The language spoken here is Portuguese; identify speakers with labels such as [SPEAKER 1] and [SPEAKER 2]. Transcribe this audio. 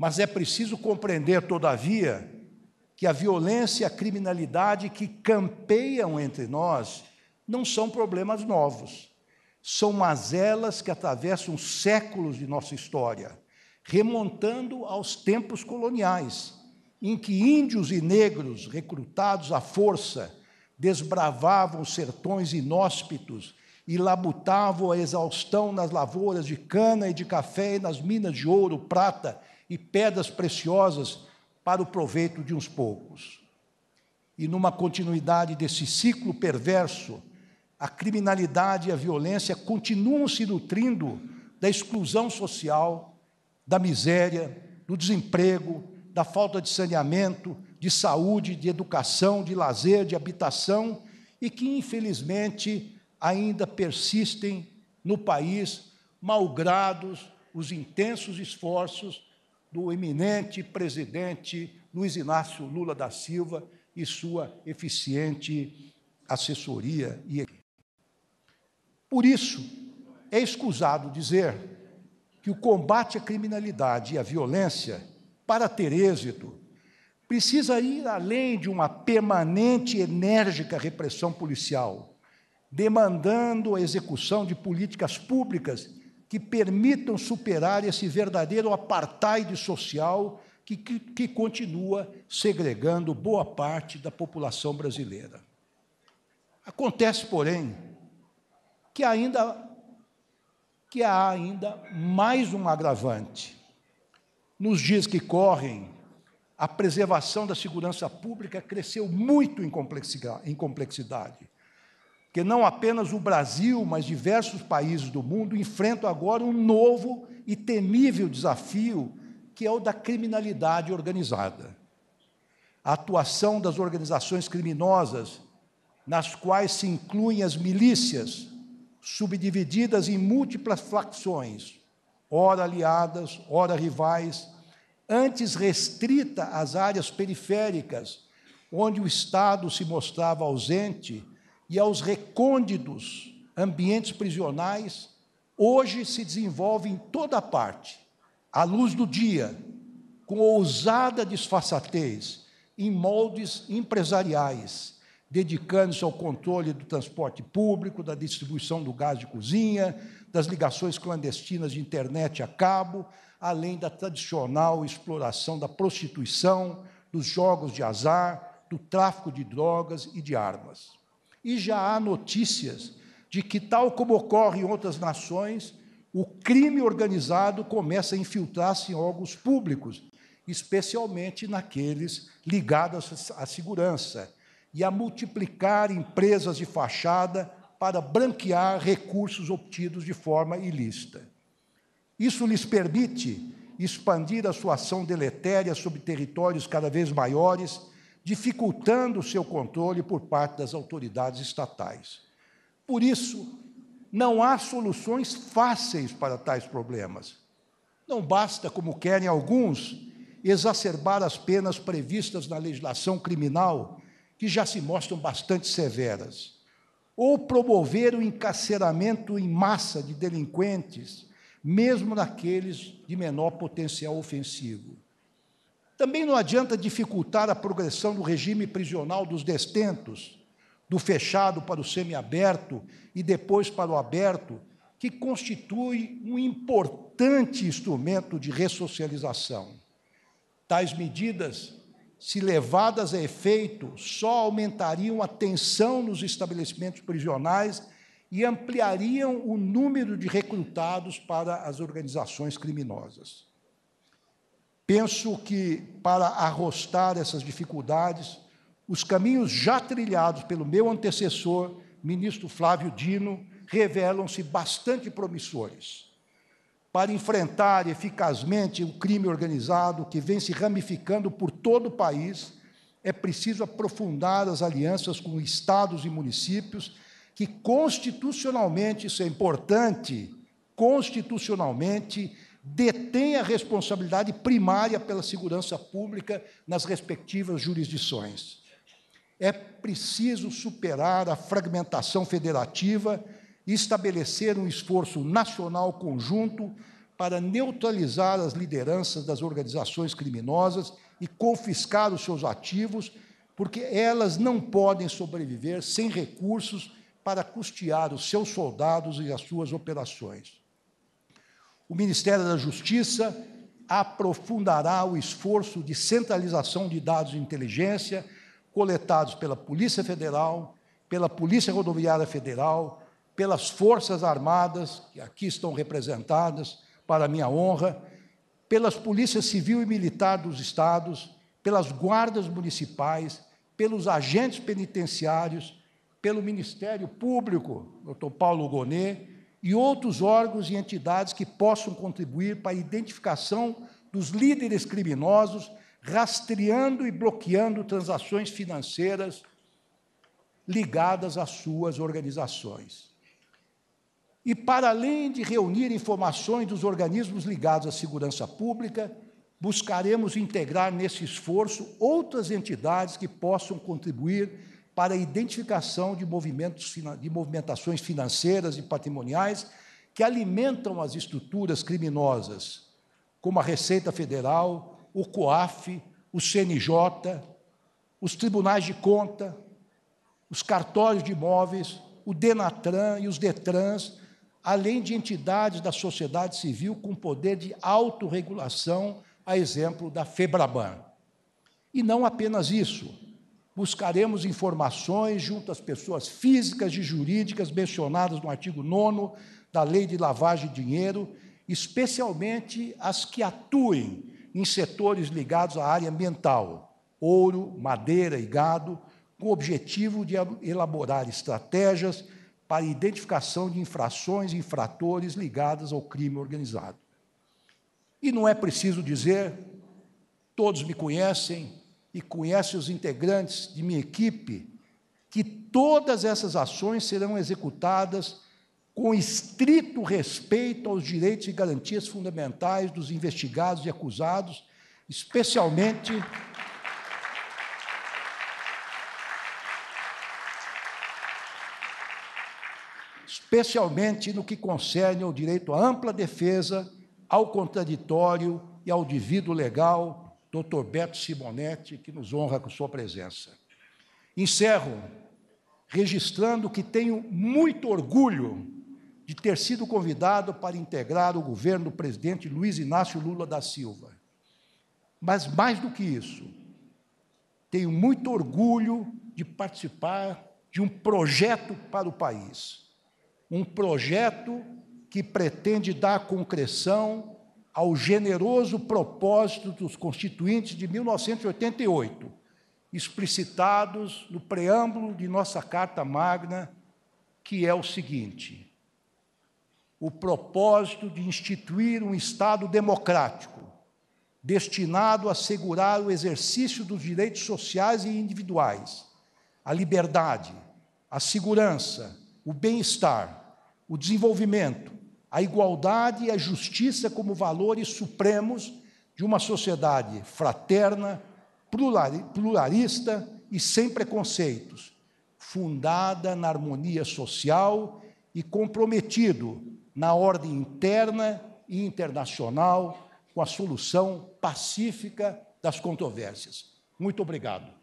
[SPEAKER 1] Mas é preciso compreender, todavia, que a violência e a criminalidade que campeiam entre nós não são problemas novos. São mazelas que atravessam séculos de nossa história, remontando aos tempos coloniais, em que índios e negros, recrutados à força, desbravavam os sertões inóspitos e labutavam a exaustão nas lavouras de cana e de café e nas minas de ouro, prata e pedras preciosas para o proveito de uns poucos. E numa continuidade desse ciclo perverso, a criminalidade e a violência continuam se nutrindo da exclusão social, da miséria, do desemprego, da falta de saneamento, de saúde, de educação, de lazer, de habitação, e que, infelizmente, ainda persistem no país, malgrados os intensos esforços do eminente presidente Luiz Inácio Lula da Silva e sua eficiente assessoria e equipe. Por isso, é escusado dizer que o combate à criminalidade e à violência, para ter êxito, precisa ir além de uma permanente e enérgica repressão policial, demandando a execução de políticas públicas que permitam superar esse verdadeiro apartheid social que continua segregando boa parte da população brasileira. Acontece, porém, que há ainda mais um agravante. Nos dias que correm, a preservação da segurança pública cresceu muito em complexidade, que não apenas o Brasil, mas diversos países do mundo enfrentam agora um novo e temível desafio, que é o da criminalidade organizada. A atuação das organizações criminosas, nas quais se incluem as milícias, subdivididas em múltiplas facções, ora aliadas, ora rivais, antes restrita às áreas periféricas, onde o Estado se mostrava ausente, e aos recônditos ambientes prisionais, hoje se desenvolve em toda parte, à luz do dia, com ousada disfarçatez, em moldes empresariais, dedicando-se ao controle do transporte público, da distribuição do gás de cozinha, das ligações clandestinas de internet a cabo, além da tradicional exploração da prostituição, dos jogos de azar, do tráfico de drogas e de armas. E já há notícias de que, tal como ocorre em outras nações, o crime organizado começa a infiltrar-se em órgãos públicos, especialmente naqueles ligados à segurança, e a multiplicar empresas de fachada para branquear recursos obtidos de forma ilícita. Isso lhes permite expandir a sua ação deletéria sobre territórios cada vez maiores, dificultando o seu controle por parte das autoridades estatais. Por isso, não há soluções fáceis para tais problemas. Não basta, como querem alguns, exacerbar as penas previstas na legislação criminal, que já se mostram bastante severas, ou promover o encarceramento em massa de delinquentes, mesmo naqueles de menor potencial ofensivo. Também não adianta dificultar a progressão do regime prisional dos detentos, do fechado para o semiaberto e depois para o aberto, que constitui um importante instrumento de ressocialização. Tais medidas, se levadas a efeito, só aumentariam a tensão nos estabelecimentos prisionais e ampliariam o número de recrutados para as organizações criminosas. Penso que, para arrostar essas dificuldades, os caminhos já trilhados pelo meu antecessor, ministro Flávio Dino, revelam-se bastante promissores. Para enfrentar eficazmente o crime organizado que vem se ramificando por todo o país, é preciso aprofundar as alianças com estados e municípios que constitucionalmente, isso é importante, constitucionalmente, detêm a responsabilidade primária pela segurança pública nas respectivas jurisdições. É preciso superar a fragmentação federativa e estabelecer um esforço nacional conjunto para neutralizar as lideranças das organizações criminosas e confiscar os seus ativos, porque elas não podem sobreviver sem recursos para custear os seus soldados e as suas operações. O Ministério da Justiça aprofundará o esforço de centralização de dados de inteligência coletados pela Polícia Federal, pela Polícia Rodoviária Federal, pelas Forças Armadas, que aqui estão representadas, para minha honra, pelas Polícias Civil e Militar dos estados, pelas guardas municipais, pelos agentes penitenciários, pelo Ministério Público, Dr. Paulo Gonet, e outros órgãos e entidades que possam contribuir para a identificação dos líderes criminosos, rastreando e bloqueando transações financeiras ligadas às suas organizações. E, para além de reunir informações dos organismos ligados à segurança pública, buscaremos integrar nesse esforço outras entidades que possam contribuir para a identificação de movimentações financeiras e patrimoniais que alimentam as estruturas criminosas, como a Receita Federal, o COAF, o CNJ, os tribunais de conta, os cartórios de imóveis, o DENATRAN e os DETRANs, além de entidades da sociedade civil com poder de autorregulação, a exemplo da FEBRABAN. E não apenas isso, buscaremos informações junto às pessoas físicas e jurídicas mencionadas no artigo 9º da Lei de Lavagem de Dinheiro, especialmente as que atuem em setores ligados à área ambiental, ouro, madeira e gado, com o objetivo de elaborar estratégias para a identificação de infrações e infratores ligados ao crime organizado. E não é preciso dizer, todos me conhecem e conhecem os integrantes de minha equipe, que todas essas ações serão executadas com estrito respeito aos direitos e garantias fundamentais dos investigados e acusados, especialmente no que concerne ao direito à ampla defesa, ao contraditório e ao devido legal, Dr. Beto Simonetti, que nos honra com sua presença. Encerro registrando que tenho muito orgulho de ter sido convidado para integrar o governo do presidente Luiz Inácio Lula da Silva. Mas, mais do que isso, tenho muito orgulho de participar de um projeto para o país. Um projeto que pretende dar concreção ao generoso propósito dos Constituintes de 1988, explicitados no preâmbulo de nossa Carta Magna, que é o seguinte: o propósito de instituir um Estado democrático, destinado a assegurar o exercício dos direitos sociais e individuais, a liberdade, a segurança, o bem-estar, o desenvolvimento, a igualdade e a justiça como valores supremos de uma sociedade fraterna, pluralista e sem preconceitos, fundada na harmonia social e comprometido na ordem interna e internacional com a solução pacífica das controvérsias. Muito obrigado.